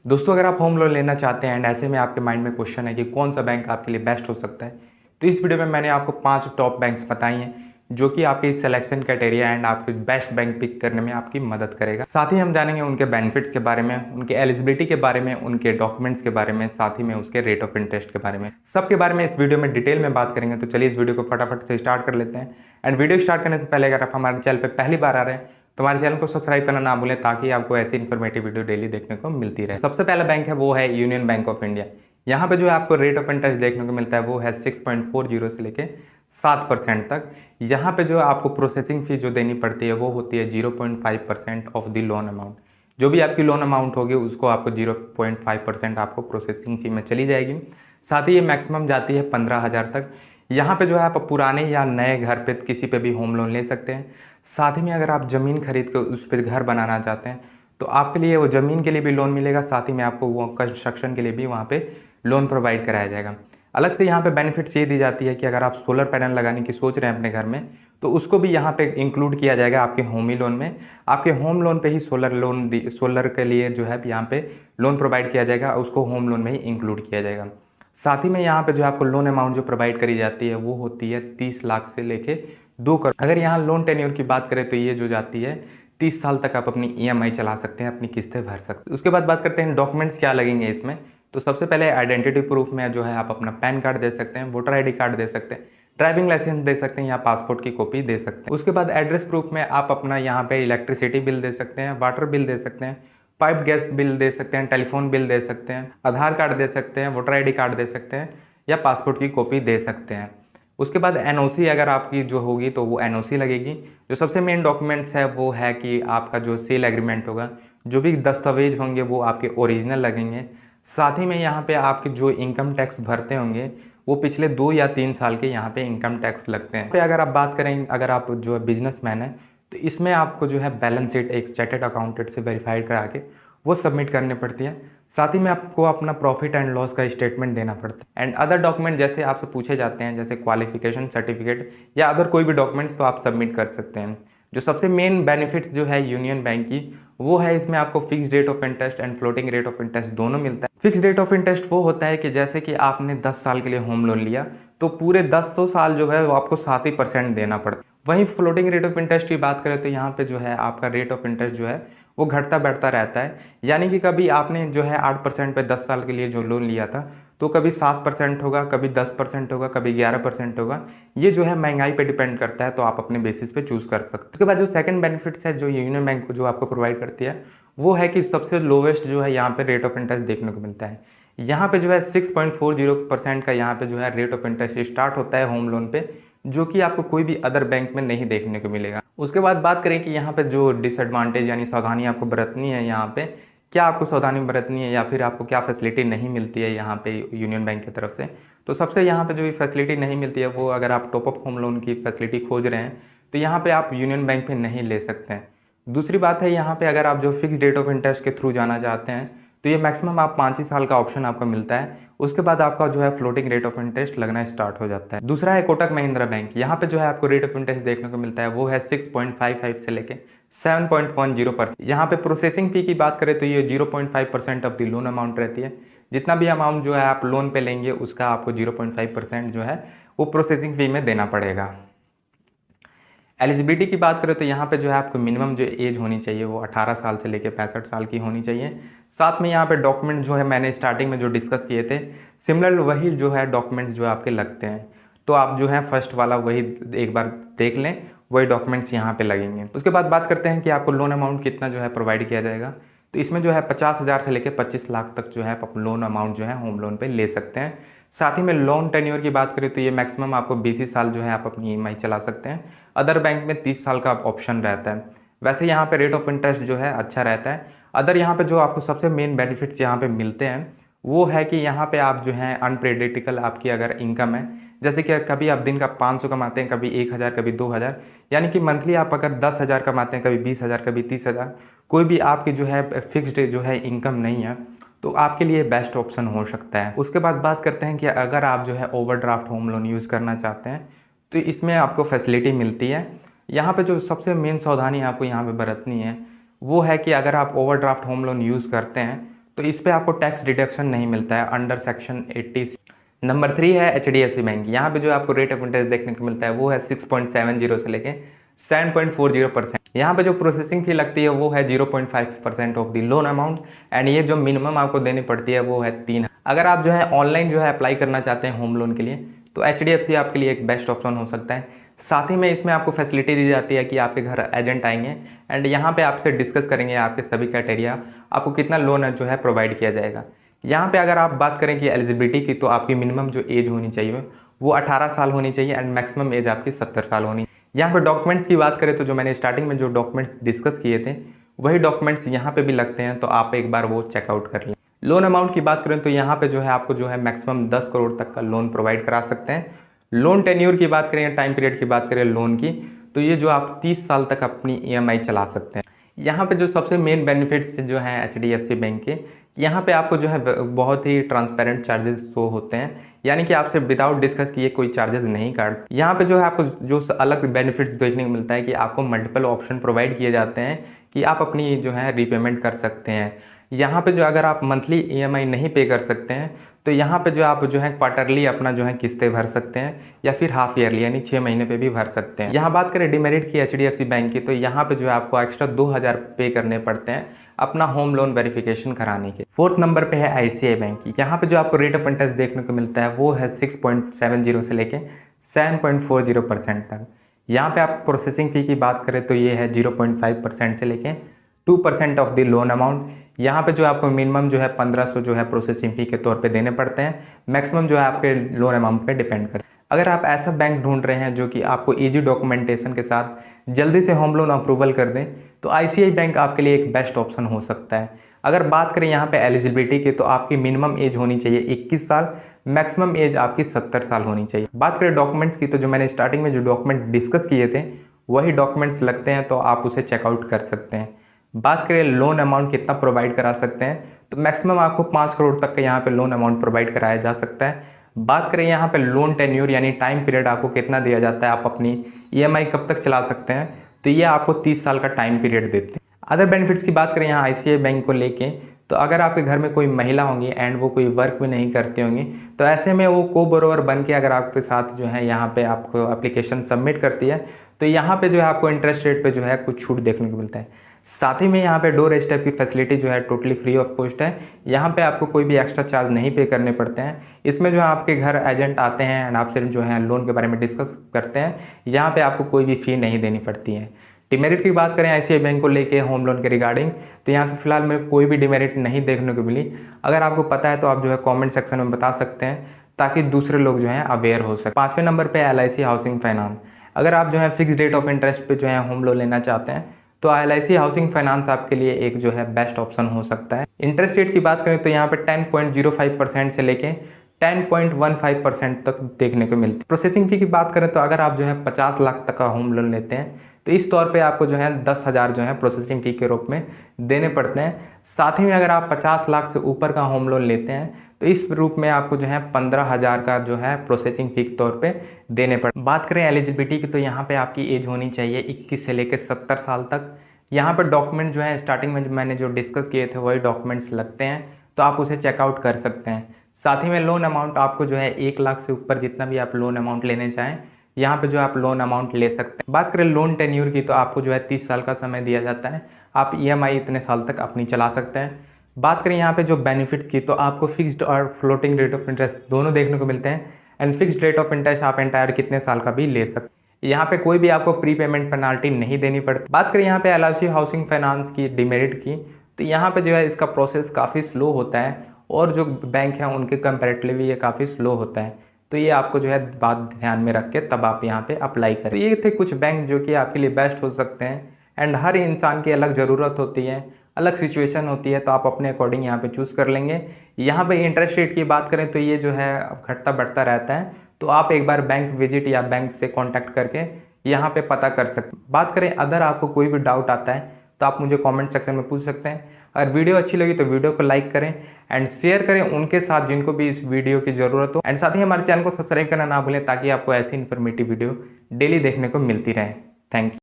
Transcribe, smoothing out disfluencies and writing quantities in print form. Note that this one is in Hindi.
दोस्तों, अगर आप होम लोन लेना चाहते हैं एंड ऐसे में आपके माइंड में क्वेश्चन है कि कौन सा बैंक आपके लिए बेस्ट हो सकता है, तो इस वीडियो में मैंने आपको 5 टॉप बैंक्स बताई हैं जो कि आपके सिलेक्शन क्राइटेरिया एंड आपके बेस्ट बैंक पिक करने में आपकी मदद करेगा। साथ ही हम जानेंगे उनके बेनिफिट्स के बारे में, उनके एलिजिबिलिटी के बारे में, उनके डॉक्यूमेंट्स के बारे में, साथ ही में उसके रेट ऑफ इंटरेस्ट के बारे में, सबके बारे में इस वीडियो में डिटेल में बात करेंगे। तो चलिए इस वीडियो को फटाफट से स्टार्ट कर लेते हैं। एंड वीडियो स्टार्ट करने से पहले अगर आप हमारे चैनल पर पहली बार आ रहे हैं तो हमारे चैनल को सब्सक्राइब करना ना भूलें ताकि आपको ऐसी इन्फॉर्मेटिव वीडियो डेली देखने को मिलती रहे। सबसे पहला बैंक है वो है यूनियन बैंक ऑफ इंडिया। यहाँ पे जो है आपको रेट ऑफ इंटरेस्ट देखने को मिलता है वो है 6.40 से लेके 7% तक। यहाँ पे जो आपको प्रोसेसिंग फी जो देनी पड़ती है वो होती है 0.5% ऑफ द लोन अमाउंट। जो भी आपकी लोन अमाउंट होगी उसको आपको 0.5% आपको प्रोसेसिंग फी में चली जाएगी। साथ ही ये मैक्सिमम जाती है 15,000 तक। यहाँ पे जो है आप पुराने या नए घर पे किसी पे भी होम लोन ले सकते हैं। साथ ही में अगर आप ज़मीन खरीद कर उस पर घर बनाना चाहते हैं तो आपके लिए वो ज़मीन के लिए भी लोन मिलेगा। साथ ही में आपको वो कंस्ट्रक्शन के लिए भी वहाँ पे लोन प्रोवाइड कराया जाएगा। अलग से यहाँ पे बेनिफिट्स ये दी जाती है कि अगर आप सोलर पैनल लगाने की सोच रहे हैं अपने घर में तो उसको भी यहाँ पे इंक्लूड किया जाएगा आपके होम ही लोन में। आपके होम लोन पे ही सोलर के लिए जो है यहाँ पे लोन प्रोवाइड किया जाएगा, उसको होम लोन में ही इंक्लूड किया जाएगा। साथ ही में यहाँ पे जो आपको लोन अमाउंट जो प्रोवाइड करी जाती है वो होती है 30 लाख से लेके 2 करोड़। अगर यहाँ लोन टेन्योर की बात करें तो ये जो जाती है 30 साल तक आप अपनी ईएमआई चला सकते हैं, अपनी किस्तें भर सकते हैं। उसके बाद बात करते हैं डॉक्यूमेंट्स क्या लगेंगे इसमें। तो सबसे पहले आइडेंटिटी प्रूफ में जो है आप अपना पैन कार्ड दे सकते हैं, वोटर आईडी कार्ड दे सकते हैं, ड्राइविंग लाइसेंस दे सकते हैं या पासपोर्ट की कॉपी दे सकते हैं। उसके बाद एड्रेस प्रूफ में आप अपना यहाँ पे इलेक्ट्रिसिटी बिल दे सकते हैं, वाटर बिल दे सकते हैं, पाइप गैस बिल दे सकते हैं, टेलीफोन बिल दे सकते हैं, आधार कार्ड दे सकते हैं, वोटर आईडी कार्ड दे सकते हैं या पासपोर्ट की कॉपी दे सकते हैं। उसके बाद एनओसी अगर आपकी जो होगी तो वो एनओसी लगेगी। जो सबसे मेन डॉक्यूमेंट्स है वो है कि आपका जो सेल एग्रीमेंट होगा, जो भी दस्तावेज होंगे वो आपके ओरिजिनल लगेंगे। साथ ही में यहाँ पे आपके जो इनकम टैक्स भरते होंगे वो पिछले 2 या 3 साल के यहाँ पे इनकम टैक्स लगते हैं। पे अगर आप बात करें, अगर आप जो है बिजनेसमैन है तो इसमें आपको जो है बैलेंस शीट एक चार्टर्ड अकाउंटेंट से वेरीफाइड करा के वो सबमिट करनी पड़ती है। साथ ही में आपको अपना प्रॉफिट एंड लॉस का स्टेटमेंट देना पड़ता है। एंड अदर डॉक्यूमेंट जैसे आपसे पूछे जाते हैं जैसे क्वालिफिकेशन सर्टिफिकेट या अदर कोई भी डॉक्यूमेंट्स तो आप सबमिट कर सकते हैं। जो सबसे मेन बेनिफिट्स जो है यूनियन बैंक की वो है इसमें आपको fix rate of interest and floating rate of interest दोनों मिलता है। फिक्स रेट ऑफ इंटरेस्ट वो होता है कि जैसे कि आपने 10 साल के लिए होम लोन लिया तो पूरे 10 साल जो है वो आपको 7% देना पड़ता है। वहीं फ्लोटिंग रेट ऑफ इंटरेस्ट की बात करें तो यहाँ पे जो है आपका रेट ऑफ इंटरेस्ट जो है वो घटता बढ़ता रहता है। यानी कि कभी आपने जो है 8% पे 10 साल के लिए जो लोन लिया था तो कभी 7% होगा, कभी 10% होगा, कभी 11% होगा। ये जो है महंगाई पे डिपेंड करता है, तो आप अपने बेसिस पे चूज़ कर सकते हैं। उसके बाद जो सेकंड बेनिफिट्स है जो यूनियन बैंक को जो आपको प्रोवाइड करती है वो है कि सबसे लोवेस्ट जो है यहाँ पे रेट ऑफ इंटरेस्ट देखने को मिलता है। यहाँ पे जो है 6.40% का यहाँ पे जो है रेट ऑफ इंटरेस्ट स्टार्ट होता है होम लोन पे, जो कि आपको कोई भी अदर बैंक में नहीं देखने को मिलेगा। उसके बाद बात करें कि यहाँ पे जो डिसएडवांटेज यानी सावधानी आपको बरतनी है, यहाँ पे क्या आपको सावधानी बरतनी है या फिर आपको क्या फैसिलिटी नहीं मिलती है यहाँ पे यूनियन बैंक की तरफ से। तो सबसे यहाँ पे जो फैसिलिटी नहीं मिलती है वो अगर आप टॉप अप होम लोन की फैसिलिटी खोज रहे हैं तो यहाँ पे आप यूनियन बैंक पे नहीं ले सकते हैं। दूसरी बात है यहाँ पे अगर आप जो फिक्स रेट ऑफ इंटरेस्ट के थ्रू जाना चाहते हैं तो ये मैक्सिमम आप 5 ही साल का ऑप्शन आपको मिलता है। उसके बाद आपका जो है फ्लोटिंग रेट ऑफ इंटरेस्ट लगना स्टार्ट हो जाता है। दूसरा है कोटक महिंद्रा बैंक। यहाँ पे जो है आपको रेट ऑफ इंटरेस्ट देखने को मिलता है वो है 6.55 से लेके 7.10%। यहाँ पे प्रोसेसिंग फी की बात करें तो ये 0.5% ऑफ द लोन अमाउंट रहती है। जितना भी अमाउंट जो है आप लोन पे लेंगे उसका आपको 0.5% जो है वो प्रोसेसिंग फी में देना पड़ेगा। एलिजिबिलिटी की बात करें तो यहाँ पे जो है आपको मिनिमम जो एज होनी चाहिए वो 18 साल से लेकर 65 साल की होनी चाहिए। साथ में यहाँ पे डॉक्यूमेंट जो है मैंने स्टार्टिंग में जो डिस्कस किए थे सिमिलर वही जो है डॉक्यूमेंट्स जो आपके लगते हैं, तो आप जो है फर्स्ट वाला वही एक बार देख लें, वही डॉक्यूमेंट्स यहाँ पे लगेंगे। उसके बाद बात करते हैं कि आपको लोन अमाउंट कितना जो है प्रोवाइड किया जाएगा। तो इसमें जो है 50,000 से लेकर 25 लाख तक जो है आप लोन अमाउंट जो है होम लोन पे ले सकते हैं। साथ ही में लोन टेन्योर की बात करें तो ये मैक्सिमम आपको 20 ही साल जो है आप अपनी ईएमआई चला सकते हैं। अदर बैंक में 30 साल का ऑप्शन रहता है। वैसे यहाँ पे रेट ऑफ इंटरेस्ट जो है अच्छा रहता है। अदर यहाँ पे जो आपको सबसे मेन बेनिफिट्स यहाँ पे मिलते हैं वो है कि यहाँ पे आप जो है अनप्रेडिक्टेबल आपकी अगर इनकम है, जैसे कि कभी आप दिन का 500 कमाते हैं, कभी 1,000, कभी 2,000, यानी कि मंथली आप अगर 10,000 कमाते हैं, कभी 20,000, कभी 30,000, कोई भी आपकी जो है फिक्स्ड जो है इनकम नहीं है तो आपके लिए बेस्ट ऑप्शन हो सकता है। उसके बाद बात करते हैं कि अगर आप जो है ओवरड्राफ्ट होम लोन यूज़ करना चाहते हैं तो इसमें आपको फैसिलिटी मिलती है। यहाँ पे जो सबसे मेन सावधानी आपको यहाँ पे बरतनी है वो है कि अगर आप ओवरड्राफ्ट होम लोन यूज़ करते हैं तो इस पर आपको टैक्स डिडक्शन नहीं मिलता है अंडर सेक्शन 80। नंबर 3 है HDFC बैंक। यहाँ पे जो आपको रेट ऑफ इंटरेस्ट देखने को मिलता है वो है 6.70 से लेके 7.40%। यहाँ पे जो प्रोसेसिंग फी लगती है वो है 0.5% of the loan amount, and ये जो मिनिमम आपको देनी पड़ती है वो है 3। अगर आप जो है ऑनलाइन जो है अप्लाई करना चाहते हैं होम लोन के लिए तो HDFC आपके लिए एक बेस्ट ऑप्शन हो सकता है। साथ ही में इसमें आपको फैसिलिटी दी जाती है कि आपके घर एजेंट आएंगे एंड यहाँ पे आपसे डिस्कस करेंगे आपके सभी क्राइटेरिया, आपको कितना लोन जो है प्रोवाइड किया जाएगा। यहाँ पे अगर आप बात करें कि एलिजिबिलिटी की, तो आपकी मिनिमम जो एज होनी चाहिए वो 18 साल होनी चाहिए एंड मैक्सिमम एज आपकी 70 साल होनी। यहाँ पे डॉक्यूमेंट्स की बात करें तो जो मैंने स्टार्टिंग में जो डॉक्यूमेंट्स डिस्कस किए थे वही डॉक्यूमेंट्स यहाँ पे भी लगते हैं, तो आप एक बार वो चेकआउट कर लें। लोन अमाउंट की बात करें तो यहाँ पे जो है आपको जो है मैक्सिमम 10 करोड़ तक का लोन प्रोवाइड करा सकते हैं। लोन टेन्योर की बात करें, टाइम पीरियड की बात करें लोन की, तो ये जो आप 30 साल तक अपनी EMI चला सकते हैं। यहाँ पे जो सबसे मेन बेनिफिट्स जो हैं HDFC बैंक के, यहाँ पे आपको जो है बहुत ही ट्रांसपेरेंट चार्जेस शो होते हैं, यानी कि आपसे विदाउट डिस्कस किए कोई चार्जेस नहीं काट। यहाँ पे जो है आपको जो अलग बेनिफिट्स देखने को मिलता है कि आपको मल्टीपल ऑप्शन प्रोवाइड किए जाते हैं कि आप अपनी जो है रीपेमेंट कर सकते हैं। यहाँ पे जो अगर आप मंथली EMI नहीं पे कर सकते हैं तो यहाँ पे जो आप जो है क्वार्टरली अपना जो है किस्तें भर सकते हैं या फिर हाफ ईयरली यानी 6 महीने पे भी भर सकते हैं। यहाँ बात करें डिमेरिट की HDFC बैंक की, तो यहाँ पे जो है आपको एक्स्ट्रा 2000 पे करने पड़ते हैं अपना होम लोन वेरिफिकेशन कराने के। 4th नंबर पे है ICICI बैंक की। यहाँ पे जो आपको रेट ऑफ इंटरेस्ट देखने को मिलता है वो है 6.70 से लेके 7.40% तक। यहाँ पे आप प्रोसेसिंग फ़ी की बात करें तो ये है 0.5% से लेके 2% ऑफ द लोन अमाउंट। यहाँ पे जो आपको मिनिमम जो है 1500 जो है प्रोसेसिंग फ़ी के तौर पे देने पड़ते हैं, मैक्सिमम जो है आपके लोन अमाउंट पे डिपेंड करता है। अगर आप ऐसा बैंक ढूंढ रहे हैं जो कि आपको इजी डॉक्यूमेंटेशन के साथ जल्दी से होम लोन अप्रूवल कर दें तो ICICI बैंक आपके लिए एक बेस्ट ऑप्शन हो सकता है। अगर बात करें यहाँ पे एलिजिबिलिटी की, तो आपकी मिनिमम एज होनी चाहिए 21 साल, मैक्सिमम एज आपकी 70 साल होनी चाहिए। बात करें डॉक्यूमेंट्स की, तो जो मैंने स्टार्टिंग में जो डॉक्यूमेंट डिस्कस किए थे वही डॉक्यूमेंट्स लगते हैं, तो आप उसे चेकआउट कर सकते हैं। बात करें लोन अमाउंट कितना प्रोवाइड करा सकते हैं, तो मैक्सिमम आपको 5 करोड़ तक का यहाँ पे लोन अमाउंट प्रोवाइड कराया जा सकता है। बात करें यहाँ पे लोन टेन्योर यानी टाइम पीरियड आपको कितना दिया जाता है, आप अपनी EMI कब तक चला सकते हैं, तो ये आपको 30 साल का टाइम पीरियड देते हैं। अदर बेनिफिट्स की बात करें यहाँ ICICI बैंक को लेके, तो अगर आपके घर में कोई महिला होंगी एंड वो कोई वर्क भी नहीं करती होंगी, तो ऐसे में वो को बोरोवर बन के अगर आपके साथ जो है यहाँ पे आपको एप्लीकेशन सबमिट करती है तो यहाँ पे जो है आपको इंटरेस्ट रेट पे जो है कुछ छूट देखने को मिलता है। साथ ही में यहाँ पे डोर स्टेप की फैसिलिटी जो है टोटली फ्री ऑफ कॉस्ट है। यहाँ पे आपको कोई भी एक्स्ट्रा चार्ज नहीं पे करने पड़ते हैं। इसमें जो है आपके घर एजेंट आते हैं एंड आपसे जो है लोन के बारे में डिस्कस करते हैं। यहाँ पे आपको कोई भी फ़ी नहीं देनी पड़ती है। डिमेरिट की बात करें ICICI बैंक को लेके होम लोन के रिगार्डिंग, तो यहाँ पे फिलहाल में कोई भी डिमेरिट नहीं देखने को मिली। अगर आपको पता है तो आप जो है कमेंट सेक्शन में बता सकते हैं ताकि दूसरे लोग जो हैं अवेयर हो सके। 5वें नंबर पे LIC हाउसिंग फाइनेंस। अगर आप जो है फिक्स रेट ऑफ इंटरेस्ट पे जो है होम लोन लेना चाहते हैं तो LIC हाउसिंग फाइनेंस आपके लिए एक जो है बेस्ट ऑप्शन हो सकता है। इंटरेस्ट रेट की बात करें तो यहाँ पे 10.05% से लेके 10.15% तक देखने को मिलती है। प्रोसेसिंग फी की बात करें तो अगर आप जो है 50 लाख तक का होम लोन लेते हैं तो इस तौर पे आपको जो है 10,000 जो है प्रोसेसिंग फी के रूप में देने पड़ते हैं। साथ ही में अगर आप 50 लाख से ऊपर का होम लोन लेते हैं तो इस रूप में आपको जो है 15,000 का जो है प्रोसेसिंग फी के तौर पे देने पड़ते। बात करें एलिजिबिलिटी की, तो यहाँ पे आपकी एज होनी चाहिए 21 से लेकर 70 साल तक। यहाँ पर डॉक्यूमेंट जो है स्टार्टिंग में मैंने जो डिस्कस किए थे वही डॉक्यूमेंट्स लगते हैं, तो आप उसे चेकआउट कर सकते हैं। साथ ही में लोन अमाउंट आपको जो है 1 लाख से ऊपर जितना भी आप लोन अमाउंट लेने चाहें यहाँ पे जो आप लोन अमाउंट ले सकते हैं। बात करें लोन टेन्योर की, तो आपको जो है 30 साल का समय दिया जाता है। आप EMI इतने साल तक अपनी चला सकते हैं। बात करें यहाँ पे जो बेनिफिट्स की, तो आपको फिक्स्ड और फ्लोटिंग रेट ऑफ इंटरेस्ट दोनों देखने को मिलते हैं and fixed rate of interest आप एंटायर कितने साल का भी ले सकते हैं। यहाँ पे कोई भी आपको प्री पेमेंट पेनाल्टी नहीं देनी पड़ती। बात करें यहाँ पे LIC हाउसिंग फाइनेंस की डिमेरिट की, तो यहाँ पे जो है इसका प्रोसेस काफ़ी स्लो होता है और जो बैंक हैं उनके कंपेरेटिवली ये काफ़ी स्लो होता है, तो ये आपको जो है बात ध्यान में रख के तब आप यहाँ पे अप्लाई करें। तो ये थे कुछ बैंक जो कि आपके लिए बेस्ट हो सकते हैं एंड हर इंसान की अलग ज़रूरत होती है, अलग सिचुएशन होती है, तो आप अपने अकॉर्डिंग यहाँ पे चूज़ कर लेंगे। यहाँ पे इंटरेस्ट रेट की बात करें तो ये जो है घटता बढ़ता रहता है, तो आप एक बार बैंक विजिट या बैंक से कॉन्टैक्ट करके यहाँ पे पता कर सकते हैं। बात करें अदर आपको कोई भी डाउट आता है तो आप मुझे कमेंट सेक्शन में पूछ सकते हैं। अगर वीडियो अच्छी लगी तो वीडियो को लाइक करें एंड शेयर करें उनके साथ जिनको भी इस वीडियो की ज़रूरत हो, एंड साथ ही हमारे चैनल को सब्सक्राइब करना ना भूलें ताकि आपको ऐसी इन्फॉर्मेटिव वीडियो डेली देखने को मिलती रहे। Thank you.